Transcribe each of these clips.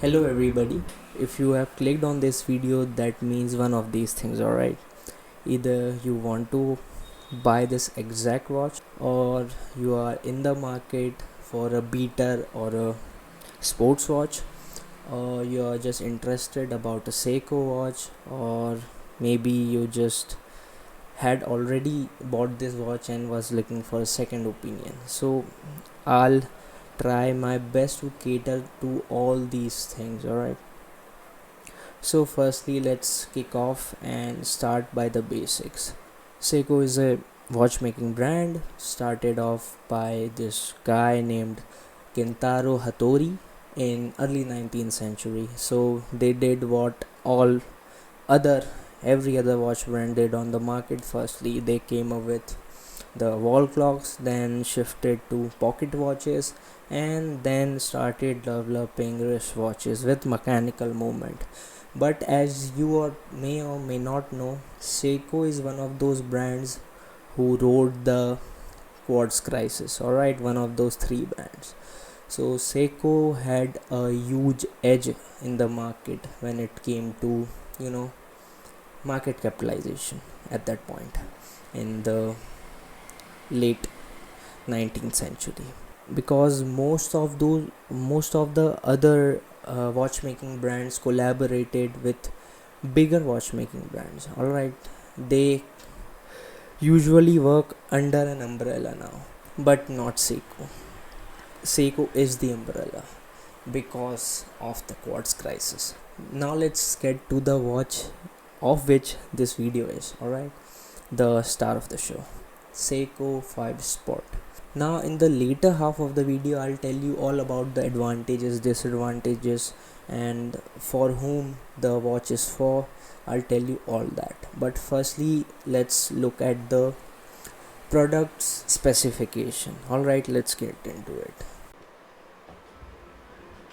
Hello everybody. If you have clicked on this video, that means one of these things, alright? Either you want to buy this exact watch, or you are in the market for a beater or a sports watch, or you are just interested about a Seiko watch, or maybe you just had already bought this watch and was looking for a second opinion. So I'll try my best to cater to all these things, alright? So firstly, let's kick off and start by the basics. Seiko is a watchmaking brand started off by this guy named Kentaro Hattori in early 19th century. So they did what all other every other watch brand did on the market. Firstly, they came up with the wall clocks, then shifted to pocket watches, and then started developing wrist watches with mechanical movement. But as you may or may not know, Seiko is one of those brands who rode the quartz crisis. Alright, one of those three brands. So Seiko had a huge edge in the market when it came to, market capitalization at that point in the late 19th century, because most of the other watchmaking brands collaborated with bigger watchmaking brands. All right, they usually work under an umbrella now, but not Seiko. Seiko is the umbrella because of the quartz crisis. Now let's get to the watch of which this video is. All right, the star of the show, Seiko 5 Sport. Now in the later half of the video, I'll tell you all about the advantages, disadvantages, and for whom the watch is for. I'll tell you all that. But firstly, let's look at the product's specification. Alright, let's get into it.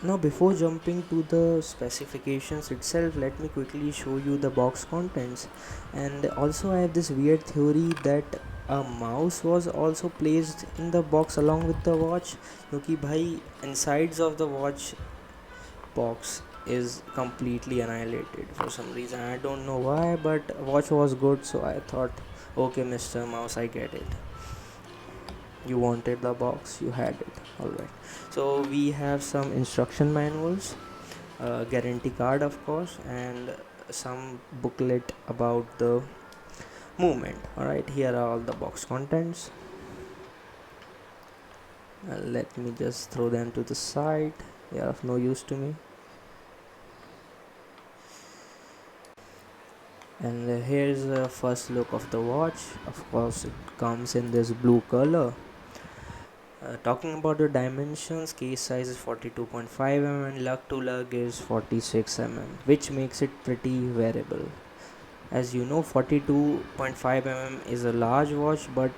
Now before jumping to the specifications itself, let me quickly show you the box contents. And also I have this weird theory that a mouse was also placed in the box along with the watch, क्योंकि भाई insides of the watch box is completely annihilated for some reason. I don't know why, but watch was good, so I thought, okay, Mr. Mouse, I get it. You wanted the box, you had it. Alright, so we have some instruction manuals, guarantee card of course, and some booklet about the movement. Alright, here are all the box contents. Let me just throw them to the side, they are of no use to me. And here's a first look of the watch. Of course, it comes in this blue color. Talking about the dimensions, case size is 42.5 mm and lug to lug is 46 mm, which makes it pretty wearable. As you know, 42.5 mm is a large watch, but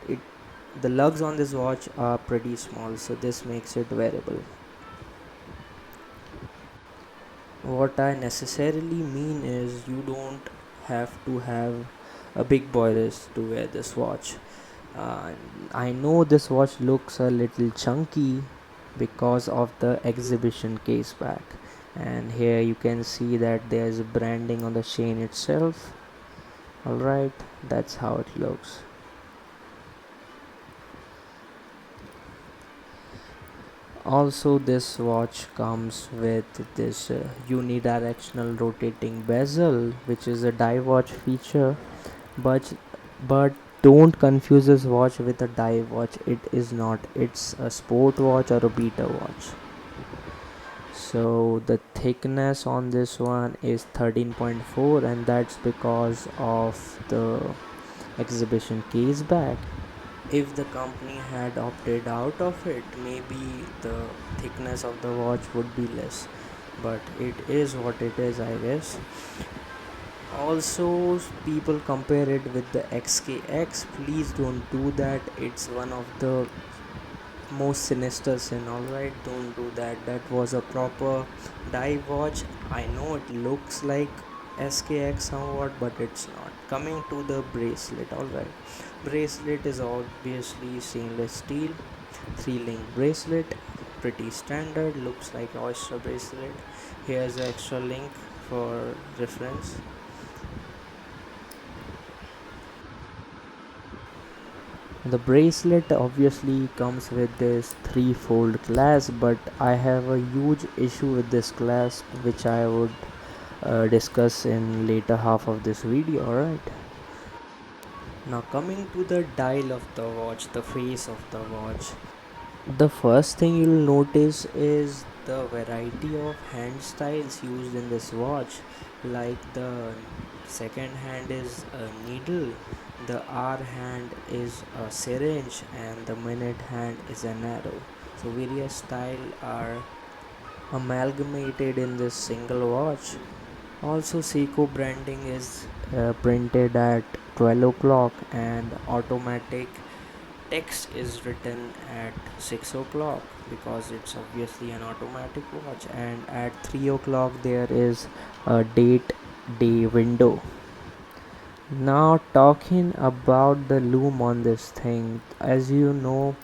the lugs on this watch are pretty small, so this makes it wearable. What I necessarily mean is you don't have to have a big boy wrist to wear this watch. Uh, I know this watch looks a little chunky because of the exhibition case back, and here you can see that there's branding on the chain itself. Alright, that's how it looks. Also, this watch comes with this unidirectional rotating bezel, which is a dive watch feature, but don't confuse this watch with a dive watch. It is not. It's a sport watch or a beater watch. So the thickness on this one is 13.4, and that's because of the exhibition case back. If the company had opted out of it, maybe the thickness of the watch would be less, but it is what it is, I guess. Also, people compare it with the XKX. Please don't do that. It's one of the most sinister sin. Alright, don't do that. That was a proper dive watch. I know it looks like SKX somewhat, but it's not. Coming to the bracelet. Alright, bracelet is obviously stainless steel 3-link bracelet, pretty standard, looks like oyster bracelet. Here's an extra link for reference. The bracelet obviously comes with this three-fold clasp, but I have a huge issue with this clasp, which I would discuss in later half of this video. Alright, now coming to the dial of the watch, the face of the watch, the first thing you'll notice is the variety of hand styles used in this watch. Like the second hand is a needle, the hour hand is a syringe, and the minute hand is an arrow. So various styles are amalgamated in this single watch. Also, Seiko branding is printed at 12 o'clock, and automatic text is written at 6 o'clock because it's obviously an automatic watch, and at 3 o'clock there is a date day window. Now, talking about the loom on this thing, as you know,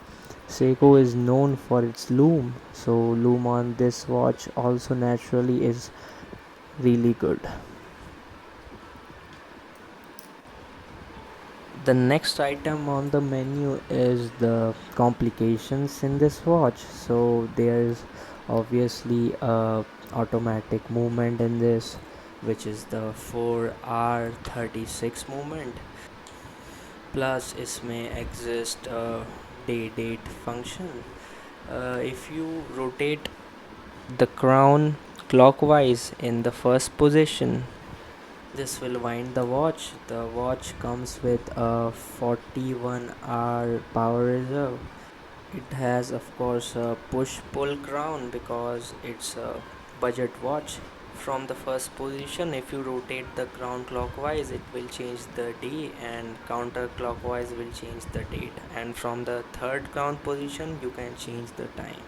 Seiko is known for its loom, so loom on this watch also naturally is really good. The next item on the menu is the complications in this watch. So there is obviously a automatic movement in this, which is the 4R36 movement. Plus इसमें exist a day date function. If you rotate the crown clockwise in the first position, this will wind the watch. The watch comes with a 41-hour power reserve. It has of course a push-pull crown because it's a budget watch. From the first position, if you rotate the crown clockwise, it will change the day, and counterclockwise will change the date. And from the third crown position, you can change the time.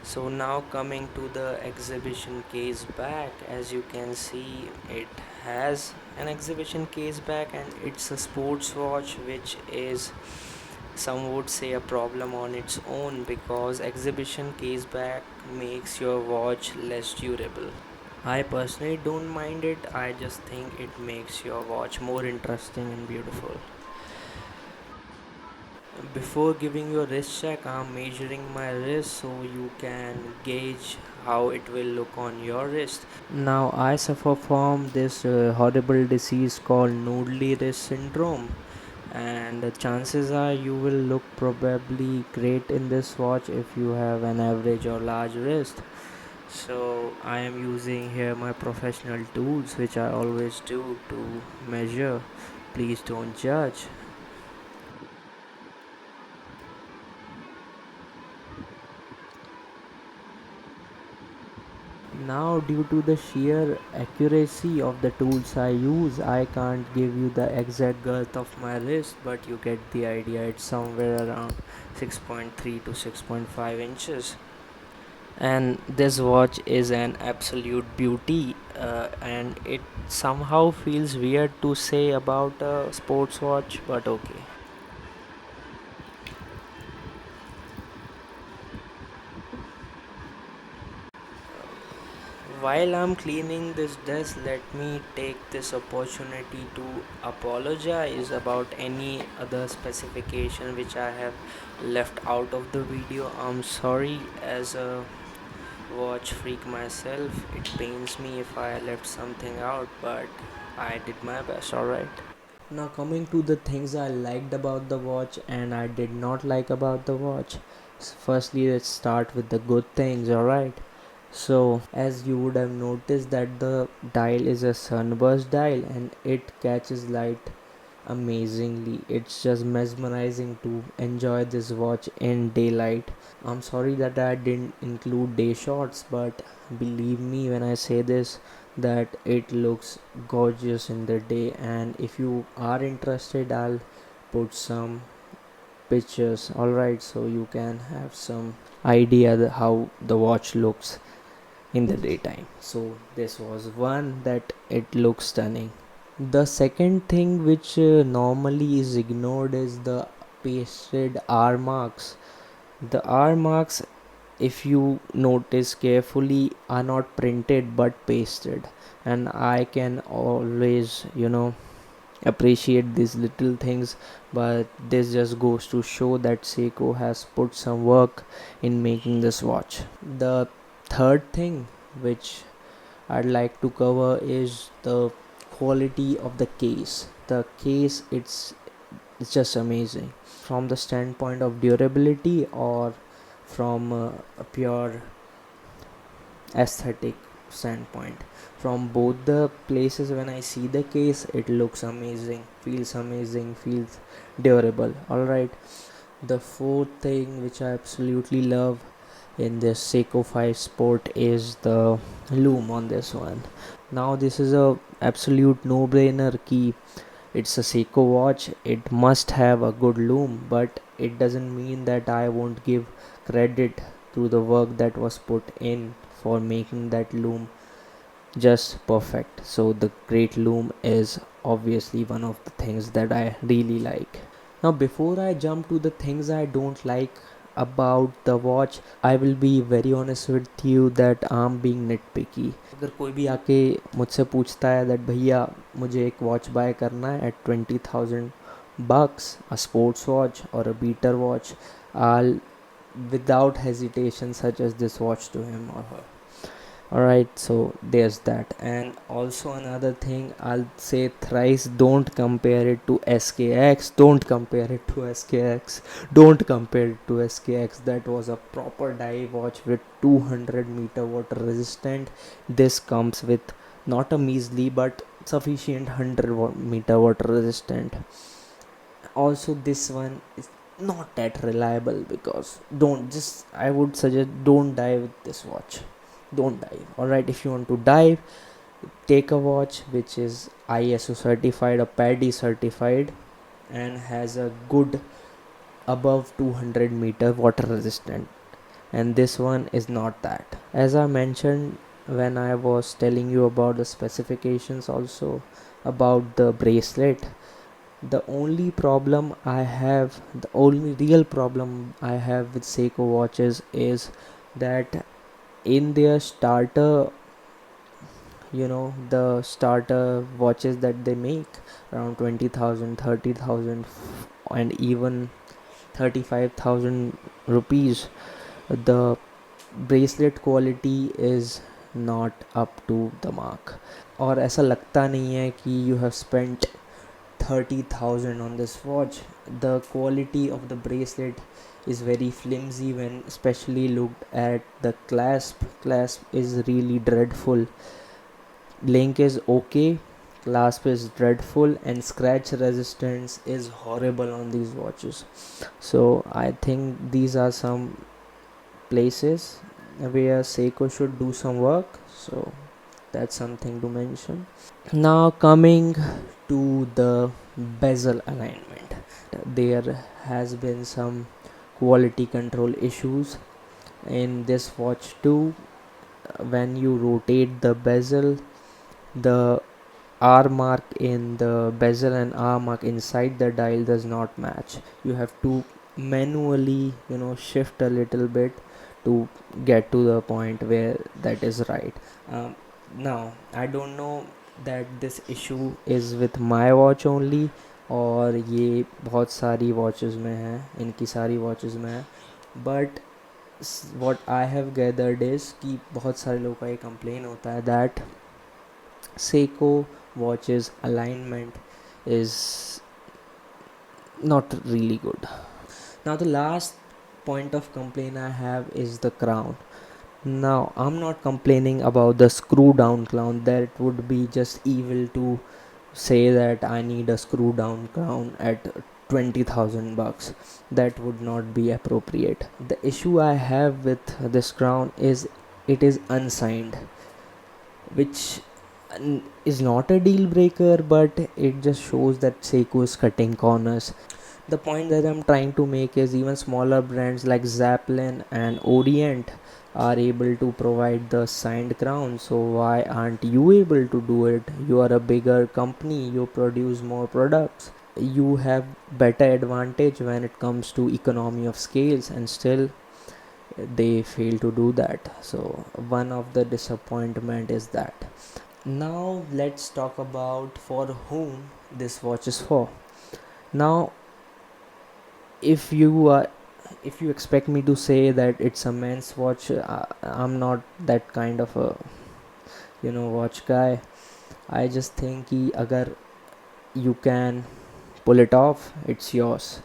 So now coming to the exhibition case back, as you can see, it has an exhibition case back, and it's a sports watch, which is, some would say, a problem on its own, because exhibition case back makes your watch less durable. I personally don't mind it, I just think it makes your watch more interesting and beautiful. Before giving your wrist check, I'm measuring my wrist so you can gauge how it will look on your wrist. Now, I suffer from this horrible disease called noodly wrist syndrome, and the chances are you will look probably great in this watch if you have an average or large wrist. So I am using here my professional tools, which I always do to measure. Please don't judge. Now, due to the sheer accuracy of the tools I use, I can't give you the exact girth of my wrist, but you get the idea. It's somewhere around 6.3 to 6.5 inches. And this watch is an absolute beauty, and it somehow feels weird to say about a sports watch, but okay. While I'm cleaning this desk, let me take this opportunity to apologize about any other specification which I have left out of the video. I'm sorry, as a watch freak myself, it pains me if I left something out, but I did my best, alright. Now, coming to the things I liked about the watch and I did not like about the watch. Firstly, let's start with the good things, alright. So, as you would have noticed that the dial is a sunburst dial and it catches light amazingly. It's just mesmerizing to enjoy this watch in daylight. I'm sorry that I didn't include day shots, but believe me when I say this, that it looks gorgeous in the day. And if you are interested, I'll put some pictures, alright, so you can have some idea how the watch looks in the daytime. So this was one, that it looks stunning. The second thing which normally is ignored is the pasted R marks. The R marks if you notice carefully, are not printed but pasted. And I can always, appreciate these little things, but this just goes to show that Seiko has put some work in making this watch. The third thing which I'd like to cover is the quality of the case. The case, it's just amazing from the standpoint of durability or from a pure aesthetic standpoint. From both the places, when I see the case, it looks amazing, feels durable. All right. The fourth thing which I absolutely love in this Seiko 5 Sport is the loom on this one. Now this is a absolute no-brainer key. It's a Seiko watch, it must have a good loom, but it doesn't mean that I won't give credit to the work that was put in for making that loom just perfect. So the great loom is obviously one of the things that I really like. Now before I jump to the things I don't like about the watch, I will be very honest with you that I'm being nitpicky. अगर कोई भी आके मुझसे पूछता है that भैया मुझे एक वॉच बाय करना है at 20,000 bucks, a sports watch or a beater watch, I'll without hesitation suggest this watch to him or her. Alright, so there's that. And also another thing I'll say thrice, don't compare it to SKX, don't compare it to SKX, don't compare it to SKX. That was a proper dive watch with 200-meter water resistant. This comes with not a measly but sufficient 100-meter water resistant. Also this one is not that reliable, because I would suggest don't dive with this watch. Don't dive. Alright, if you want to dive, take a watch which is ISO certified or PADI certified and has a good above 200-meter water resistant, and this one is not that. As I mentioned when I was telling you about the specifications, also about the bracelet, the only real problem I have with Seiko watches is that in their starter, the starter watches that they make around 20,000, 30,000, and even 35,000 rupees, the bracelet quality is not up to the mark. और ऐसा लगता नहीं है कि you have spent 30,000 on this watch. The quality of the bracelet is very flimsy when especially looked at the clasp is really dreadful. Link is okay, clasp is dreadful, and scratch resistance is horrible on these watches. So I think these are some places where Seiko should do some work. So that's something to mention. Now coming to the bezel alignment, there has been some quality control issues in this watch too. When you rotate the bezel, the R mark in the bezel and R mark inside the dial does not match. You have to manually shift a little bit to get to the point where that is right. Now I don't know that this issue is with my watch only और ये बहुत सारी watches में है, इनकी सारी watches में है, but what I have gathered is कि बहुत सारे लोगों का ये कंप्लेन होता है that Seiko watches alignment is not really good. Now the last point of complaint I have is the crown. Now I'm not complaining about the screw down crown. That would be just evil to say that I need a screw down crown at 20,000 bucks. That would not be appropriate. The issue I have with this crown is it is unsigned, which is not a deal breaker, but it just shows that Seiko is cutting corners. The point that I'm trying to make is even smaller brands like Zeppelin and Orient are able to provide the signed crown, so why aren't you able to do it? You are a bigger company, you produce more products, you have better advantage when it comes to economy of scales, and still they fail to do that. So one of the disappointment is that. Now let's talk about for whom this watch is for. Now if you are if you expect me to say that it's a men's watch, I'm not that kind of a watch guy. I just think कि अगर you can pull it off, it's yours.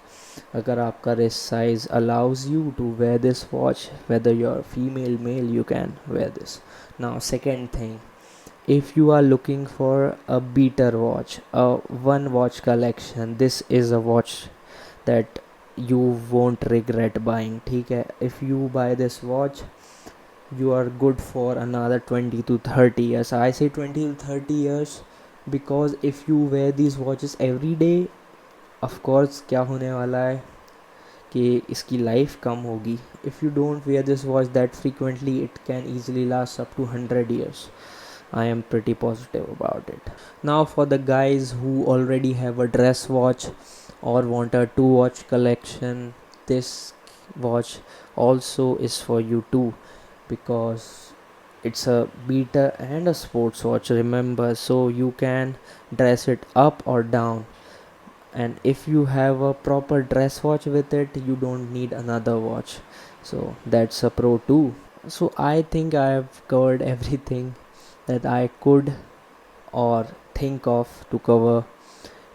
अगर आपका wrist size allows you to wear this watch, whether you're female male, you can wear this. Now second thing, if you are looking for a beater watch, a one watch collection, this is a watch that you won't regret buying. ठीक है, if you buy this watch, you are good for another 20 to 30 years. I say 20 to 30 years because if you wear these watches every day, of course क्या होने वाला है कि इसकी life कम होगी. If you don't wear this watch that frequently, it can easily last up to 100 years. I am pretty positive about it. Now for the guys who already have a dress watch or want a two watch collection, this watch also is for you too, because it's a beater and a sports watch, remember, so you can dress it up or down. And if you have a proper dress watch with it, you don't need another watch, so that's a pro too. So I think I have covered everything that I could or think of to cover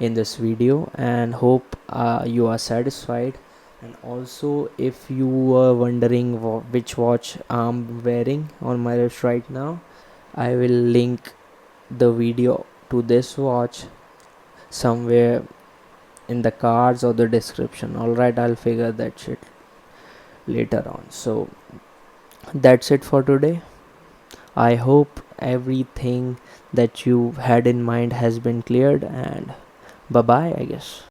in this video, and hope you are satisfied. And also, if you were wondering which watch I'm wearing on my wrist right now, I will link the video to this watch somewhere in the cards or the description. Alright, I'll figure that shit later on. So that's it for today. I hope everything that you had in mind has been cleared, and bye bye, I guess.